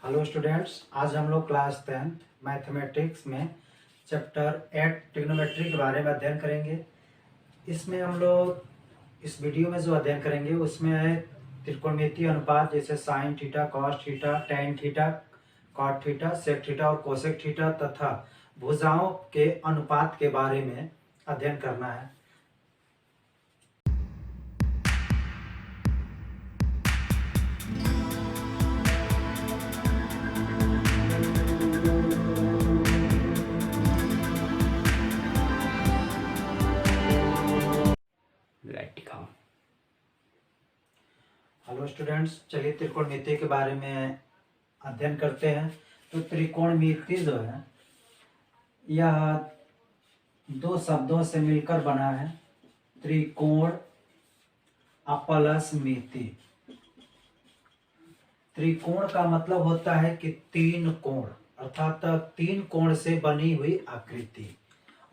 Hello students, आज हम लोग क्लास 10 मैथमेटिक्स में चैप्टर 8 ट्रिग्नोमेट्री के बारे में अध्ययन करेंगे। इसमें हम लोग इस वीडियो में जो अध्ययन करेंगे उसमें है त्रिकोणमितीय अनुपात, जैसे sine theta, cos theta, tan theta, cot theta, sec theta और कोसेक थीटा तथा भुजाओं के अनुपात के बारे में अध्ययन करना है। हेलो स्टूडेंट्स, चलिए त्रिकोणमिति के बारे में अध्ययन करते हैं। तो त्रिकोणमिति जो है यह दो शब्दों से मिलकर बना है, त्रिकोण प्लस मिति। त्रिकोण का मतलब होता है कि तीन कोण, अर्थात तीन कोण से बनी हुई आकृति,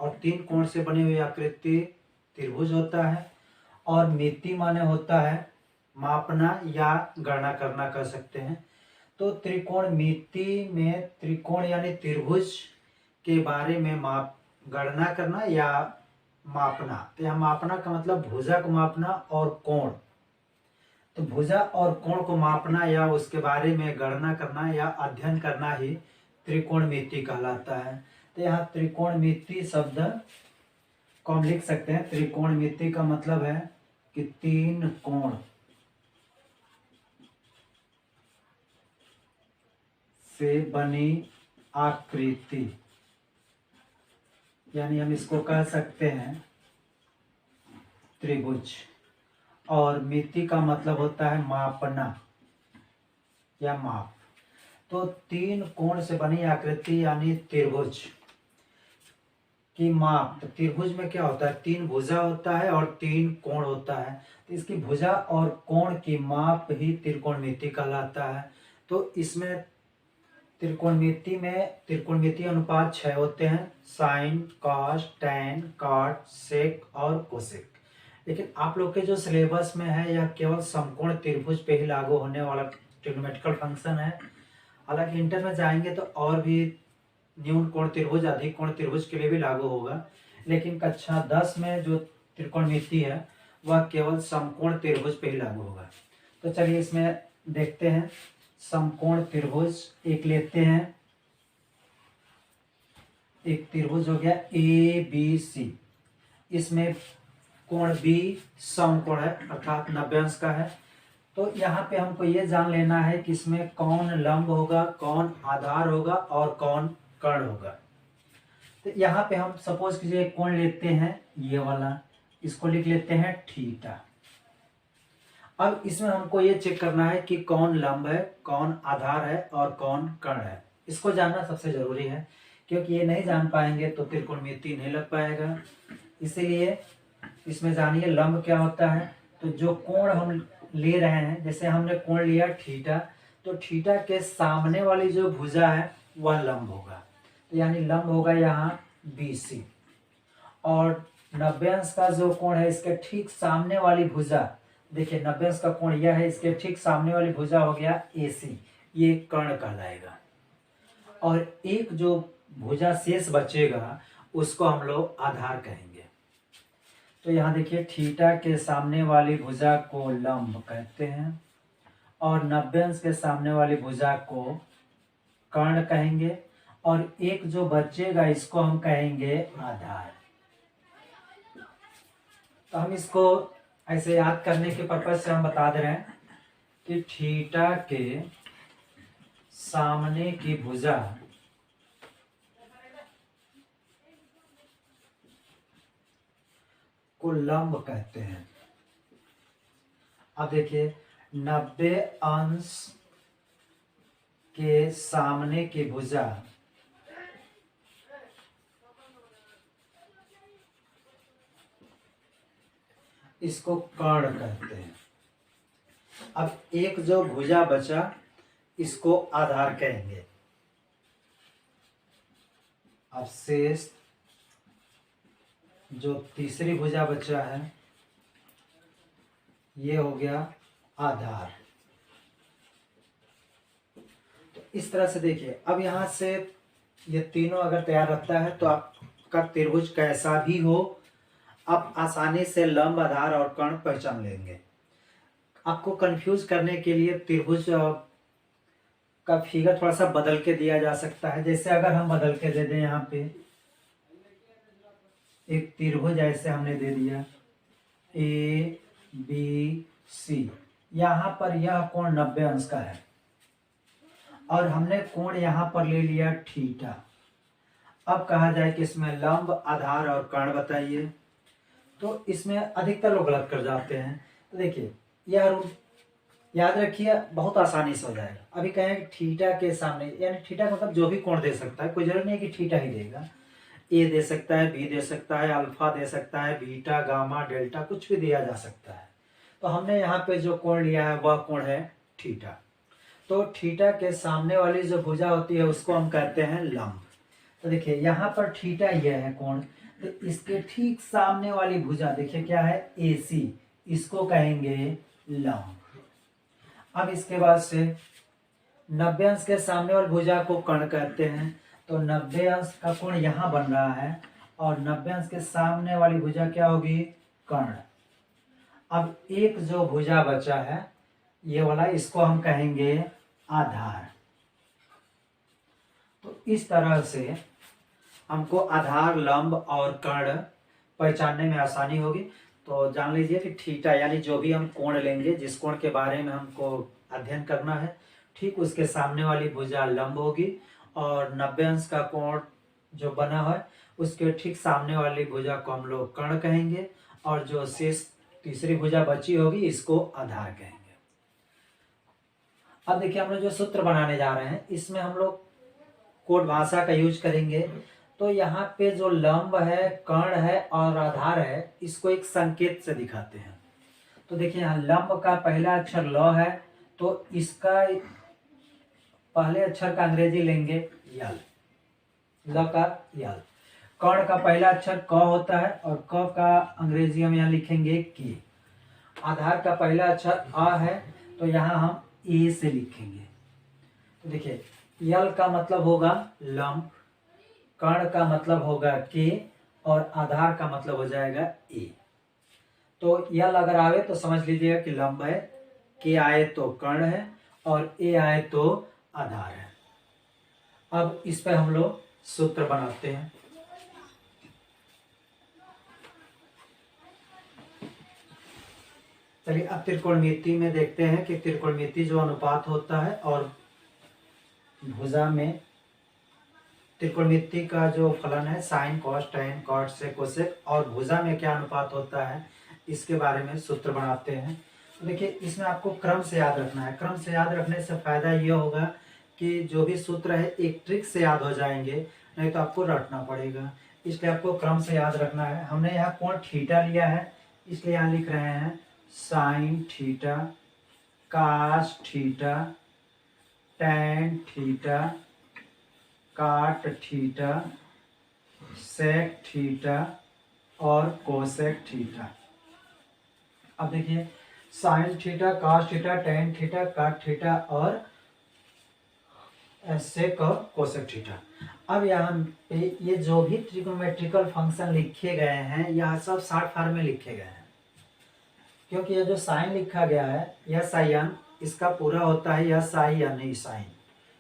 और तीन कोण से बनी हुई आकृति त्रिभुज होता है। और मिति माने होता है मापना या गणना करना, कर सकते हैं। तो त्रिकोणमिति में त्रिकोण यानी त्रिभुज के बारे में गणना करना या मापना। तो यह मापना का मतलब भुजा को मापना और कोण, तो भुजा और कोण को मापना या उसके बारे में गणना करना या अध्ययन करना ही त्रिकोणमिति कहलाता है। तो यहाँ त्रिकोणमिति शब्द को हम लिख सकते हैं। त्रिकोणमिति का मतलब है कि तीन कोण से बनी आकृति, यानी हम इसको कह सकते हैं त्रिभुज। और मिति का मतलब होता है मापना या माप। तो तीन कोण से बनी आकृति यानी त्रिभुज की माप। तो त्रिभुज में क्या होता है, तीन भुजा होता है और तीन कोण होता है। तो इसकी भुजा और कोण की माप ही त्रिकोणमिति कहलाता है। तो इसमें त्रिकोणमिति में त्रिकोणमिति अनुपात 6 होते हैं, साइन, कॉस, टेन, कॉट, सेक और कोसेक। लेकिन आप लोग के जो सिलेबस में है यह केवल समकोण त्रिभुज पे ही लागू होने वाला ट्रिग्नोमेट्रिकल फंक्शन है। हालांकि इंटर में जाएंगे तो और भी न्यून कोण त्रिभुज, अधिक कोण त्रिभुज के लिए भी लागू होगा। लेकिन कक्षा 10 में जो त्रिकोणमिति है वह केवल समकोण त्रिभुज पे ही लागू होगा। तो चलिए इसमें देखते हैं। समकोण त्रिभुज एक लेते हैं। एक त्रिभुज हो गया ABC, इसमें कोण B समकोण है, अर्थात 90 अंश का है। तो यहाँ पे हमको ये जान लेना है कि इसमें कौन लंब होगा, कौन आधार होगा और कौन कर्ण होगा। तो यहाँ पे हम सपोज कीजिए कोण लेते हैं ये वाला, इसको लिख लेते हैं थीटा। अब इसमें हमको ये चेक करना है कि कौन लंब है, कौन आधार है और कौन कर्ण है। इसको जानना सबसे जरूरी है, क्योंकि ये नहीं जान पाएंगे तो त्रिकोणमिति नहीं लग पाएगा। इसीलिए इसमें जानिए लंब क्या होता है। तो जो कोण हम ले रहे हैं, जैसे हमने कोण लिया थीटा, तो थीटा के सामने वाली जो भुजा है वह लंब होगा। तो यानी लंब होगा यहाँ BC। और 90 अंश का जो कोण है इसके ठीक सामने वाली भुजा, देखिए 90 अंश का कोण यह है, इसके ठीक सामने वाली भुजा हो गया AC, ये कर्ण कहलाएगा। और एक जो भुजा शेष बचेगा उसको हम लोग आधार कहेंगे। तो यहाँ देखिए थीटा के सामने वाली भुजा को लंब कहते हैं और 90 अंश के सामने वाली भुजा को कर्ण कहेंगे, और एक जो बचेगा इसको हम कहेंगे आधार। तो हम इसको ऐसे याद करने के पर्पज से हम बता दे रहे हैं कि थीटा के सामने की भुजा को लंब कहते हैं। अब देखिए 90 अंश के सामने की भुजा इसको कर्ण कहते हैं। अब एक जो भुजा बचा इसको आधार कहेंगे। अब शेष जो तीसरी भुजा बचा है ये हो गया आधार। तो इस तरह से देखिए, अब यहाँ से ये तीनों अगर तैयार रखता है तो आपका त्रिभुज कैसा भी हो आप आसानी से लंब, आधार और कर्ण पहचान लेंगे। आपको कंफ्यूज करने के लिए त्रिभुज का फिगर थोड़ा सा बदल के दिया जा सकता है। जैसे अगर हम बदल के दे दें, यहाँ पे एक त्रिभुज ऐसे हमने दे दिया ए बी सी, यहाँ पर यह कोण 90 अंश का है और हमने कोण यहाँ पर ले लिया थीटा। अब कहा जाए कि इसमें लंब, आधार और कर्ण बताइए, तो इसमें अधिकतर लोग गलत कर जाते हैं। तो देखिए यह रूल याद रखिए, बहुत आसानी से हो जाएगा। अभी कहें थीटा के सामने, यानी थीटा का मतलब जो भी कोण दे सकता है, कोई जरूरी नहीं है कि थीटा ही देगा, ए दे सकता है, बी दे सकता है, अल्फा दे सकता है, बीटा, गामा, डेल्टा, कुछ भी दिया जा सकता है। तो हमने यहाँ पे जो कोण लिया है वह कोण है थीटा। तो थीटा के सामने वाली जो भुजा होती है उसको हम कहते हैं लंब। तो देखिए यहाँ पर थीटा यह है कोण, तो इसके ठीक सामने वाली भुजा देखिए क्या है, AC, इसको कहेंगे लंब। अब इसके बाद से 90 अंश के सामने वाली भुजा को कर्ण कहते हैं। तो 90 अंश का कोण यहाँ बन रहा है और 90 अंश के सामने वाली भुजा क्या होगी, कर्ण। अब एक जो भुजा बचा है ये वाला, इसको हम कहेंगे आधार। तो इस तरह से हमको आधार, लंब और कर्ण पहचानने में आसानी होगी। तो जान लीजिए कि थीटा यानी जो भी हम कोण लेंगे, जिस कोण के बारे में हमको अध्ययन करना है, ठीक उसके सामने वाली भुजा लंब होगी और 90 अंश का कोण जो बना है उसके ठीक सामने वाली भुजा को हम लोग कर्ण कहेंगे और जो शेष तीसरी भुजा बची होगी इसको आधार कहेंगे। अब देखिए हम लोग जो सूत्र बनाने जा रहे हैं इसमें हम लोग कोड भाषा का यूज करेंगे। तो यहाँ पे जो लंब है, कर्ण है और आधार है, इसको एक संकेत से दिखाते हैं। तो देखिए यहाँ लंब का पहला अक्षर ल है, तो इसका पहले अक्षर का अंग्रेजी लेंगे यल, ल का यल। कर्ण का पहला अक्षर क होता है और क का अंग्रेजी हम यहाँ लिखेंगे के। आधार का पहला अक्षर अ है, तो यहाँ हम ए से लिखेंगे। तो देखिए यल का मतलब होगा लंब, कर्ण का मतलब होगा के और आधार का मतलब हो जाएगा ए। तो यल अगर आवे तो समझ लीजिएगा कि लंब है, के आए तो कर्ण है और ए आए तो आधार है। अब इस पर हम लोग सूत्र बनाते हैं। चलिए अब त्रिकोणमिति में देखते हैं कि त्रिकोणमिति जो अनुपात होता है और भुजा में त्रिकोणमिति का जो फलन है साइन, कॉस, टैन, कॉट, सेक, कोसेक, और भुजा में क्या अनुपात होता है इसके बारे में सूत्र बनाते हैं। तो देखिए इसमें आपको क्रम से याद रखना है। क्रम से याद रखने से फायदा ये होगा कि जो भी सूत्र है एक ट्रिक से याद हो जाएंगे, नहीं तो आपको रटना पड़ेगा। इसलिए आपको क्रम से याद रखना है। हमने यहाँ कोण थीटा लिया है, इसलिए यहाँ लिख रहे हैं sine theta, cos theta, tan theta, cot theta, sec theta और कोसेक थीटा। अब देखिए sine theta, cos theta, tan theta, cot theta और सेक और कोसेक थीटा। अब यहाँ पे ये जो भी ट्रिग्नोमेट्रिकल फंक्शन लिखे गए हैं यह सब शॉर्ट फॉर्म में लिखे गए हैं, क्योंकि ये जो साइन लिखा गया है यह साइन इसका पूरा होता है, यह साई या नहीं साइन।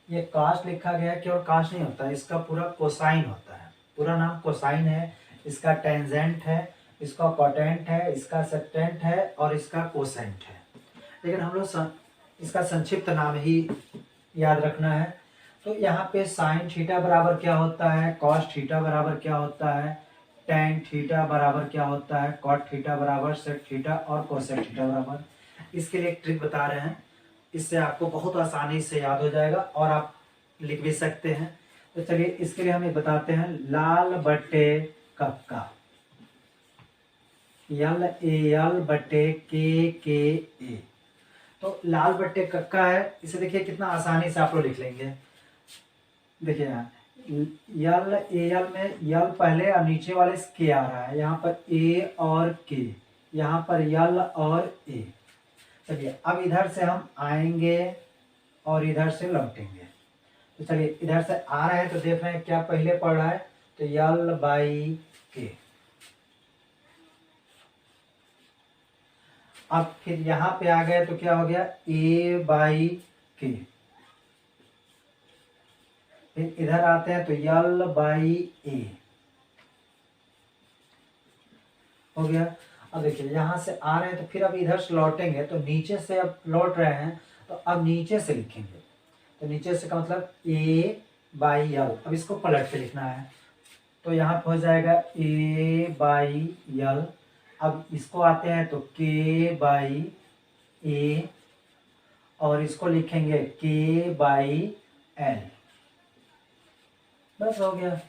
ये कास्ट लिखा गया है, केवल कास्ट नहीं होता है, इसका पूरा कोसाइन होता है। पूरा नाम कोसाइन है, इसका टेंजेंट है, इसका कॉटेंट है, इसका सेक्टेंट है और इसका कोसेंट है। लेकिन हम लोग इसका संक्षिप्त नाम ही याद रखना है। तो यहाँ पे साइन थीटा बराबर क्या होता है, कॉस थीटा बराबर क्या होता है, टैन थीटा बराबर क्या होता है, कॉट थीटा बराबर सेक थीटा और कोसेक थीटा बराबर। इसके लिए एक ट्रिक बता रहे हैं, इससे आपको बहुत आसानी से याद हो जाएगा और आप लिख भी सकते हैं। तो चलिए इसके लिए हम ये बताते हैं लाल बटे कक्का, यल ए यल बटे के ए। तो लाल बटे कक्का है, इसे देखिए कितना आसानी से आप लोग लिख लेंगे। देखिए यहाँ यल ए यल में यल पहले और नीचे वाले से के आ रहा है, यहाँ पर ए और के, यहाँ पर यल और ए। चलिए अब इधर से हम आएंगे और इधर से लौटेंगे। तो चलिए इधर से आ रहे हैं तो देख रहे हैं क्या पहले पढ़ रहा है, तो यल बाई के। अब फिर यहाँ पे आ गए तो क्या हो गया, ए बाई के। फिर इधर आते हैं तो यल बाई ए हो गया। अब देखिए यहाँ से आ रहे हैं तो फिर अब इधर से लौटेंगे, तो नीचे से अब लौट रहे हैं तो अब नीचे से लिखेंगे। तो नीचे से का मतलब ए बाई यल। अब इसको पलट के लिखना है, तो यहाँ पे हो जाएगा ए बाई यल। अब इसको आते हैं तो के बाई ए, और इसको लिखेंगे के बाई एल। बस हो गया,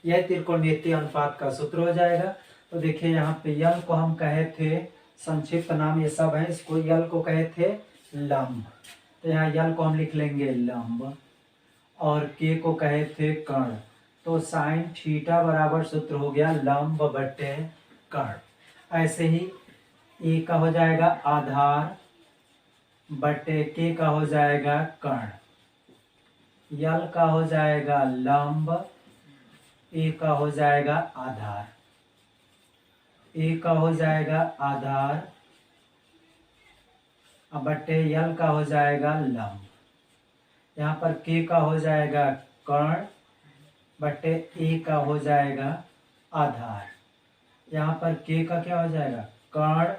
यह त्रिकोणमितीय अनुपात का सूत्र हो जाएगा। तो देखिए यहाँ पे यल को हम कहे थे, संक्षिप्त नाम ये सब है, इसको यल को कहे थे लंब, तो यहाँ यल को हम लिख लेंगे लंब, और के को कहे थे कर्ण। तो साइन थीटा बराबर सूत्र हो गया लंब बटे कर्ण। ऐसे ही ए का हो जाएगा आधार बटे के का हो जाएगा कर्ण, यल का हो जाएगा लंब, ए का हो जाएगा आधार, ए का हो जाएगा आधार बटे यल का हो जाएगा लंब। यहाँ पर के का हो जाएगा कर्ण बटे ए का हो जाएगा आधार। यहाँ पर के का क्या हो जाएगा कर्ण,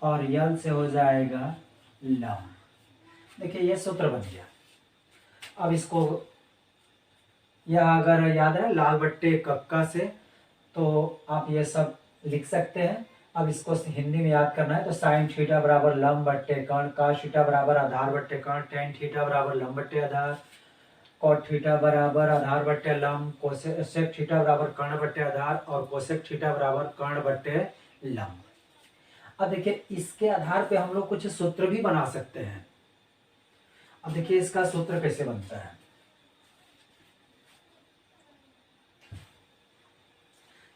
और यल से हो जाएगा लंब। देखिए ये सूत्र बन गया। अब इसको यह अगर याद है लाल बट्टे कक्का से, तो आप ये सब लिख सकते हैं। अब इसको हिंदी में याद करना है, तो साइन थीटा बराबर लंब बट्टे कर्ण, काश थीटा बराबर आधार बट्टे कर्ण, टेन थीटा बराबर लंब बट्टे आधार, कॉट थीटा बराबर आधार बट्टे लंब, कोसेक थीटा बराबर कर्ण बट्टे आधार, और कोसेक थीटा बराबर कर्ण बट्टे लंब। अब देखिए इसके आधार पे हम लोग कुछ सूत्र भी बना सकते हैं। अब देखिए इसका सूत्र कैसे बनता है।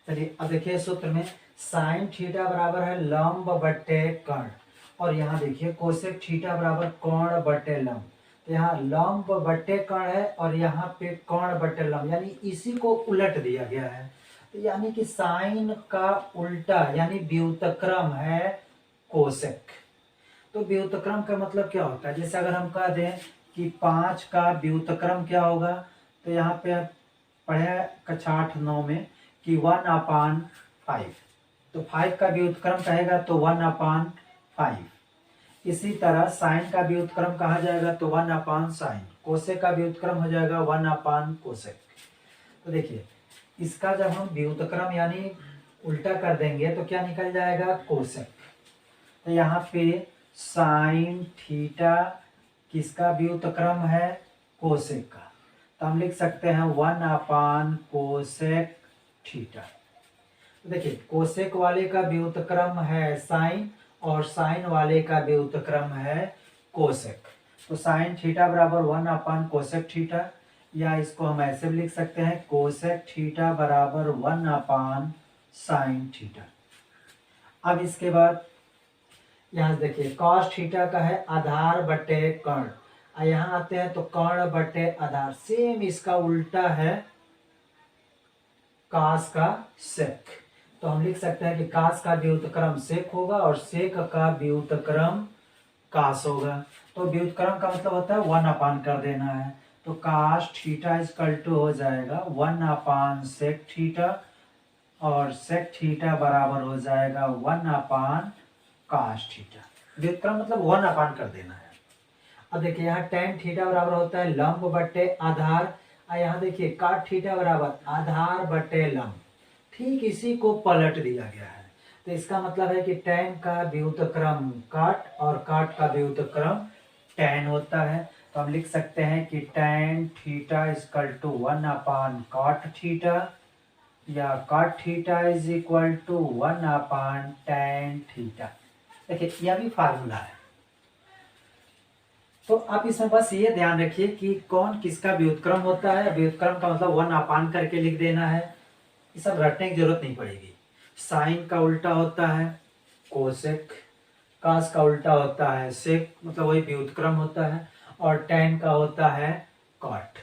चलिए अब देखिए सूत्र में साइन थीटा बराबर है लंब बट्टे कर्ण, और यहाँ देखिए कोसेक थीटा बराबर कर्ण बट्टे लंब। तो यहाँ लंब बट्टे कर्ण है और यहाँ पे कर्ण बट्टे लंब, यानी इसी को उलट दिया गया है। तो यानी कि साइन का उल्टा यानी व्युत्क्रम है कोसेक। तो व्युत्क्रम का मतलब क्या होता है, जैसे अगर हम कह दें कि 5 का व्युत्क्रम क्या होगा, तो यहाँ पे पढ़े कक्षा 8-9 में कि 1/5। तो 5 का व्युत्क्रम कहेगा तो 1/5। इसी तरह साइन का व्युत्क्रम कहा जाएगा तो 1/sin, कोसेक का व्युत्क्रम हो जाएगा 1/कोसेक। तो देखिए इसका जब हम व्युत्क्रम यानी उल्टा कर देंगे तो क्या निकल जाएगा कोसेक। तो यहाँ पे साइन थीटा किसका व्युत्क्रम है कोसेक का, तो हम लिख सकते हैं 1/कोसेक थीटा। तो देखिए कोसेक वाले का व्युत्क्रम है साइन और साइन वाले का व्युत्क्रम है कोसेक। तो साइन थीटा बराबर 1/कोसेक थीटा, या इसको हम ऐसे भी लिख सकते हैं कोसेक थीटा बराबर 1/साइन थीटा। अब इसके बाद यहाँ देखिए कॉस थीटा का है आधार बटे कर्ण, यहाँ आते हैं तो कर्ण बटे आधार, सेम इसका उल्टा है कास का सेक। तो हम लिख सकते हैं कि कास का व्युत्क्रम सेक होगा और सेक का व्युत्क्रम कास होगा। तो व्युत्क्रम का मतलब होता है 1/, कर देना है। तो कास थीटा इक्वल टू हो जाएगा 1/सेक थीटा, और सेक थीटा बराबर हो जाएगा 1/कास थीटा। व्युत्क्रम मतलब 1/, कर देना है। अब देखिए यहाँ टेन थीटा बराबर होता है लंब बटे आधार, यहाँ देखिए काट थीटा बराबर आधार बटे लंब। ठीक इसी को पलट दिया गया है। तो इसका मतलब है कि tan का व्युत्क्रम काट और काट का व्युत्क्रम tan होता है। तो हम लिख सकते हैं कि tan theta equal to 1/cot theta, या cot theta is equal to 1/tan theta. देखिए यह भी फार्मूला है। तो आप इसमें बस ये ध्यान रखिए कि कौन किसका व्युत्क्रम होता है। व्युत्क्रम का मतलब 1/, करके लिख देना है, ये सब रटने की जरूरत नहीं पड़ेगी। साइन का उल्टा होता है कोसेक, कास का उल्टा होता है सेक, मतलब वही व्युत्क्रम होता है, और tan का होता है कॉट।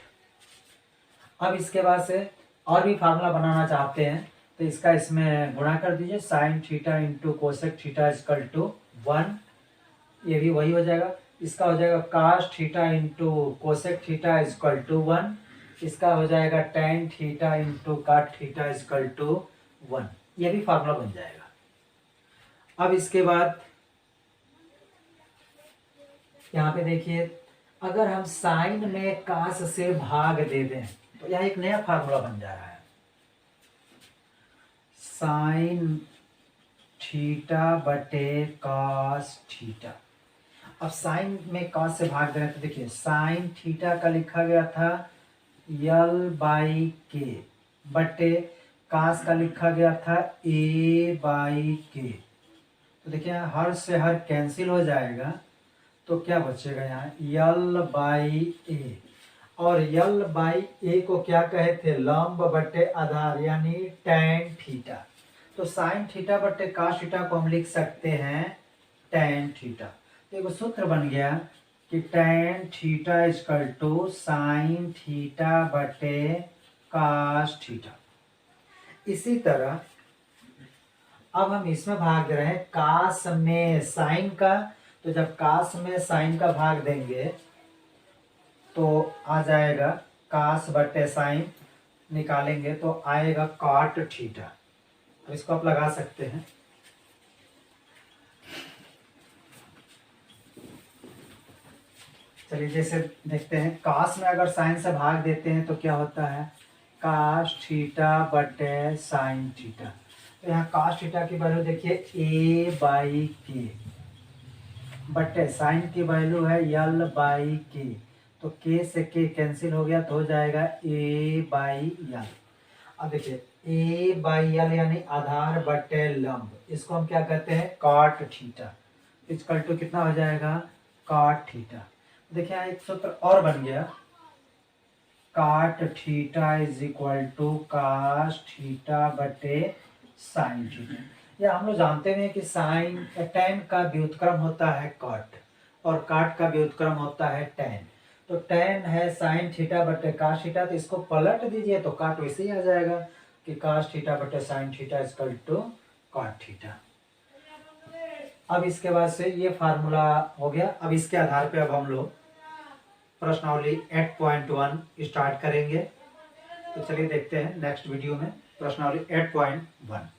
अब इसके बाद से और भी फार्मूला बनाना चाहते हैं तो इसका इसमें गुणा कर दीजिए, sine theta into cosec theta equal to 1, ये भी वही हो जाएगा। इसका हो जाएगा cos theta into cosec theta equal to 1, इसका हो जाएगा tan theta into cot theta equal to 1, ये भी फार्मूला बन जाएगा। अब इसके बाद यहाँ पे देखिए, अगर हम साइन में कास से भाग दे दें तो यह एक नया फार्मूला बन जा रहा है, साइन थीटा बटे कास थीटा। अब साइन में कास से भाग दे रहे हैं तो देखिए, साइन थीटा का लिखा गया था यल बाई के बटे कास का लिखा गया था ए बाई के। तो देखिए हर से हर कैंसिल हो जाएगा, तो क्या बचेगा यहाँ यल बाई ए, और यल बाई ए को क्या कहे थे, लंब बटे आधार यानी टैन थीटा। तो साइन थीटा बटे कास थीटा को हम लिख सकते हैं टैन थीटा। तो एक सूत्र बन गया कि tan theta equal to sine theta बटे कास थीटा। इसी तरह अब हम इसमें भाग दे रहे हैं कास में साइन का, तो जब कास में साइन का भाग देंगे तो आ जाएगा कास बटे साइन, निकालेंगे तो आएगा कॉट थीटा। तो इसको आप लगा सकते हैं। चलिए जैसे देखते हैं, कास में अगर साइन से भाग देते हैं तो क्या होता है, कास थीटा बटे साइन थीटा। तो यहाँ कास थीटा की वैल्यू देखिए ए बाई के बटे साइन की वैल्यू है यल बाई के, तो के से के कैंसिल हो गया तो हो जाएगा ए बाई यल। अब देखिए ए बाई यल यानी आधार बटे लंब, इसको हम क्या कहते हैं कॉट थीटा, इक्वल टू कितना हो जाएगा कॉट थीटा। देखिए एक सूत्र और बन गया, cot theta is equal to cos theta बटे साइन थीटा। या हम लोग जानते हैं कि साइन टैन का व्युत्क्रम होता है कॉट और कॉट का व्युत्क्रम होता है टैन। तो टैन है साइन थीटा बटे कास थीटा, तो इसको पलट दीजिए तो कॉट वैसे ही आ जाएगा कि कास थीटा बटे sine theta equal to cot theta. अब इसके बाद से ये फार्मूला हो गया। अब इसके आधार पे अब हम लोग प्रश्नावली 8.1 स्टार्ट करेंगे। तो चलिए देखते हैं नेक्स्ट वीडियो में प्रश्नावली 8.1।